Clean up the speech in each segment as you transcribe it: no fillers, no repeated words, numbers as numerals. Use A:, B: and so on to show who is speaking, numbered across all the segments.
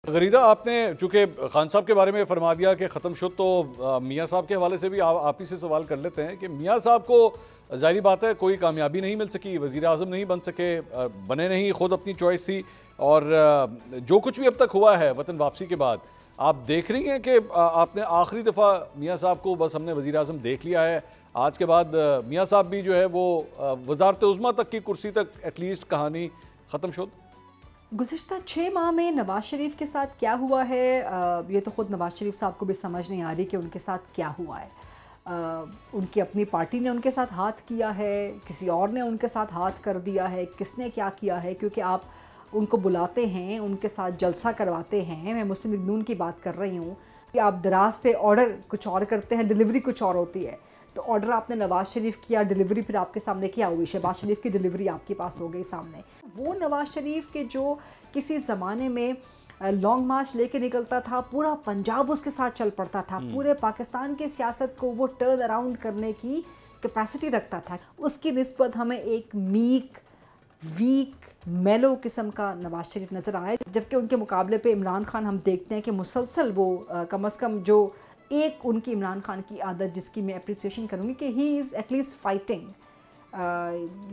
A: غریدہ، آپ نے چونکہ خان صاحب کے بارے میں فرما دیا کہ ختم شد، تو میاں صاحب کے حوالے سے بھی آپ ہی سے سوال کر لیتے ہیں کہ میاں صاحب کو ظاہری بات ہے کوئی کامیابی نہیں مل سکی، وزیر اعظم نہیں بن سکے، بنے نہیں، خود اپنی چوائس تھی، اور جو کچھ بھی اب تک ہوا ہے وطن واپسی کے بعد، آپ دیکھ رہی ہیں کہ آپ نے آخری دفعہ میاں صاحب کو بس ہم نے وزیر اعظم دیکھ لیا ہے، آج کے بعد میاں صاحب بھی جو ہے وہ وزارت عظمیٰ تک کی کرسی تک ایٹ لیسٹ کہانی ختم شد؟
B: گزشتہ 6 ماہ میں نواز شریف کے ساتھ کیا ہوا ہے، یہ تو خود نواز شریف صاحب کو بھی سمجھ نہیں آ رہی کہ ان کے ساتھ کیا ہوا ہے۔ ان کی اپنی پارٹی نے ان کے ساتھ ہاتھ کیا ہے، کسی اور نے ان کے ساتھ ہاتھ کر دیا ہے، کس نے کیا کیا ہے، کیونکہ آپ ان کو بلاتے ہیں، ان کے ساتھ جلسہ کرواتے ہیں۔ میں مسلم لیگ نون کی بات کر رہی ہوں کہ آپ دراز پہ آرڈر کچھ اور کرتے ہیں، ڈیلیوری کچھ اور ہوتی ہے۔ تو آرڈر آپ نے نواز شریف کیا، ڈیلیوری پھر آپ کے سامنے کیا ہوئی، شہباز شریف کی ڈیلیوری آپ کے پاس ہو گئی سامنے۔ وہ نواز شریف کے جو کسی زمانے میں لانگ مارچ لے کے نکلتا تھا، پورا پنجاب اس کے ساتھ چل پڑتا تھا، پورے پاکستان کی سیاست کو وہ ٹرن اراؤنڈ کرنے کی کیپیسٹی رکھتا تھا، اس کی نسبت ہمیں ایک میک، ویک، میلو قسم کا نواز شریف نظر آئے، جبکہ ان کے مقابلے پہ عمران خان ہم دیکھتے ہیں کہ مسلسل وہ کم از کم جو ایک ان کی عمران خان کی عادت جس کی میں اپریسیشن کروں گی کہ he is at least fighting,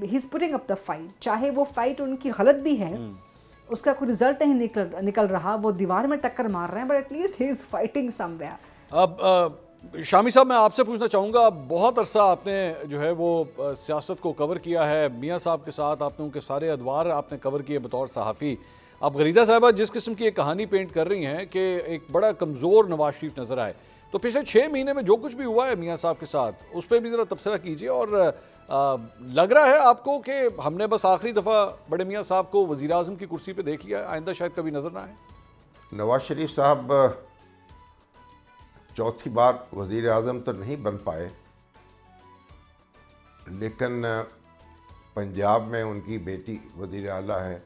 B: he is putting up the fight, چاہے وہ فائٹ ان کی غلط بھی ہے، اس کا کوئی رزلٹ نہیں نکل رہا، وہ دیوار میں ٹکر مار رہے ہیں، but at least he is fighting somewhere.
A: اب شامی صاحب، میں آپ سے پوچھنا چاہوں گا، بہت عرصہ آپ نے جو ہے وہ سیاست کو کور کیا ہے، میاں صاحب کے ساتھ آپ نے ان کے سارے ادوار آپ نے کور کیے بطور صحافی۔ اب غریدہ صاحبہ جس قسم کی ایک کہانی پینٹ کر رہی ہیں کہ ایک بڑا کمزور نواز شریف نظر آئے، تو پچھلے 6 مہینے میں جو کچھ بھی ہوا ہے میاں صاحب کے ساتھ، اس پہ بھی ذرا تبصرہ کیجیے، اور لگ رہا ہے آپ کو کہ ہم نے بس آخری دفعہ بڑے میاں صاحب کو وزیر اعظم کی کرسی پہ دیکھ لیا ہے، آئندہ شاید کبھی نظر نہ آئے؟
C: نواز شریف صاحب چوتھی بار وزیر اعظم تو نہیں بن پائے، لیکن پنجاب میں ان کی بیٹی وزیر اعلیٰ ہے،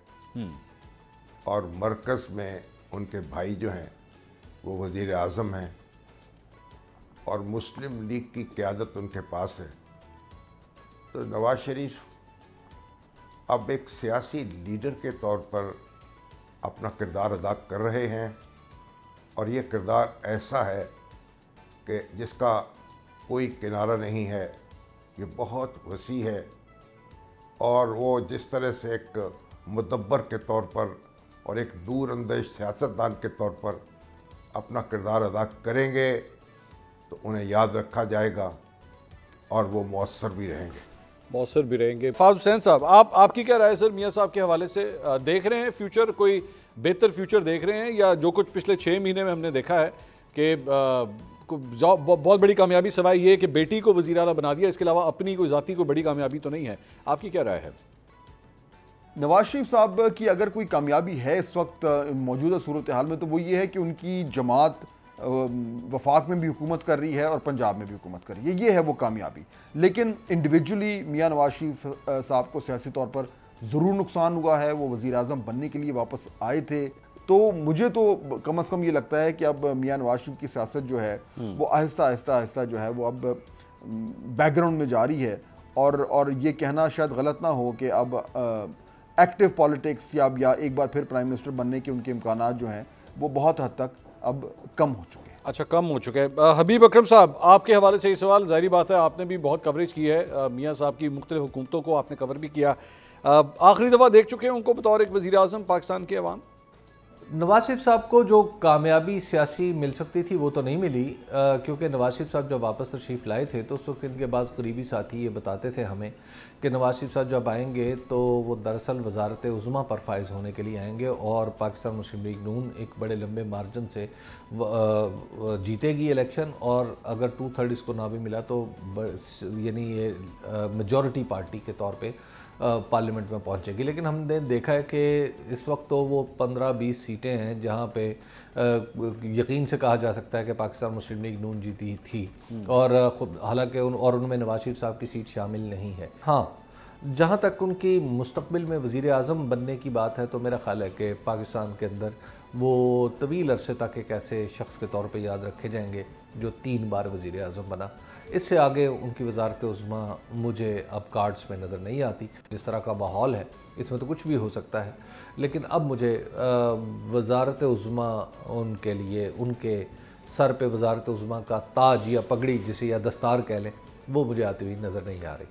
C: اور مرکز میں ان کے بھائی جو ہیں وہ وزیر اعظم ہیں، اور مسلم لیگ کی قیادت ان کے پاس ہے۔ تو نواز شریف اب ایک سیاسی لیڈر کے طور پر اپنا کردار ادا کر رہے ہیں، اور یہ کردار ایسا ہے کہ جس کا کوئی کنارہ نہیں ہے، یہ بہت وسیع ہے، اور وہ جس طرح سے ایک مدبر کے طور پر اور ایک دور اندیش سیاستدان کے طور پر اپنا کردار ادا کریں گے تو انہیں یاد رکھا جائے گا، اور وہ مؤثر بھی رہیں گے۔
A: مؤثر بھی رہیں گے۔ فاضل حسین صاحب، آپ کی کیا رائے سر میاں صاحب کے حوالے سے؟ دیکھ رہے ہیں فیوچر، کوئی بہتر فیوچر دیکھ رہے ہیں، یا جو کچھ پچھلے 6 مہینے میں ہم نے دیکھا ہے کہ بہت بڑی کامیابی سوائے یہ کہ بیٹی کو وزیر اعلیٰ بنا دیا، اس کے علاوہ اپنی کوئی ذاتی کوئی بڑی کامیابی تو نہیں ہے؟ آپ کی کیا رائے ہے؟
D: نواز شریف صاحب کی اگر کوئی کامیابی ہے اس وقت موجودہ صورتحال میں، تو وہ یہ ہے کہ ان کی جماعت وفاق میں بھی حکومت کر رہی ہے اور پنجاب میں بھی حکومت کر رہی ہے، یہ ہے وہ کامیابی۔ لیکن انڈیویجولی میاں نواز شریف صاحب کو سیاسی طور پر ضرور نقصان ہوا ہے، وہ وزیر اعظم بننے کے لیے واپس آئے تھے، تو مجھے تو کم از کم یہ لگتا ہے کہ اب میاں نواز شریف کی سیاست جو ہے وہ آہستہ آہستہ جو ہے وہ اب بیک گراؤنڈ میں جاری ہے، اور یہ کہنا شاید غلط نہ ہو کہ اب ایکٹیو پالیٹکس یا ایک بار پھر پرائم منسٹر بننے کے ان کے امکانات جو ہیں وہ بہت حد تک اب کم ہو چکے ہیں۔
A: اچھا، کم ہو چکے ہیں۔ حبیب اکرم صاحب، آپ کے حوالے سے یہ سوال، ظاہری بات ہے آپ نے بھی بہت کوریج کی ہے، میاں صاحب کی مختلف حکومتوں کو آپ نے کور بھی کیا، آخری دفعہ دیکھ چکے ہیں ان کو بطور ایک وزیر اعظم پاکستان کے عوام؟
E: نواز شریف صاحب کو جو کامیابی سیاسی مل سکتی تھی وہ تو نہیں ملی، کیونکہ نواز شریف صاحب جب واپس تشریف لائے تھے تو اس وقت ان کے بعض قریبی ساتھی یہ بتاتے تھے ہمیں کہ نواز شریف صاحب جب آئیں گے تو وہ دراصل وزارت عظمیٰ پر فائز ہونے کے لیے آئیں گے، اور پاکستان مسلم لیگ نون ایک بڑے لمبے مارجن سے جیتے گی الیکشن، اور اگر 2/3 اس کو نہ بھی ملا تو یعنی یہ میجورٹی پارٹی کے طور پہ پارلیمنٹ میں پہنچے گی۔ لیکن ہم نے دیکھا ہے کہ اس وقت تو وہ 15-20 سیٹیں ہیں جہاں پہ یقین سے کہا جا سکتا ہے کہ پاکستان مسلم لیگ نون جیتی تھی، اور حالانکہ ان میں نواز شریف صاحب کی سیٹ شامل نہیں ہے۔ ہاں، جہاں تک ان کی مستقبل میں وزیر اعظم بننے کی بات ہے تو میرا خیال ہے کہ پاکستان کے اندر وہ طویل عرصے تک ایک ایسے شخص کے طور پہ یاد رکھے جائیں گے جو 3 بار وزیر اعظم بنا۔ اس سے آگے ان کی وزارت عظمیٰ مجھے اب کارڈز میں نظر نہیں آتی۔ جس طرح کا ماحول ہے اس میں تو کچھ بھی ہو سکتا ہے، لیکن اب مجھے وزارت عظمیٰ ان کے لیے، ان کے سر پہ وزارت عظمیٰ کا تاج یا پگڑی جسے یا دستار کہہ لیں، وہ مجھے آتی ہوئی نظر نہیں آ رہی۔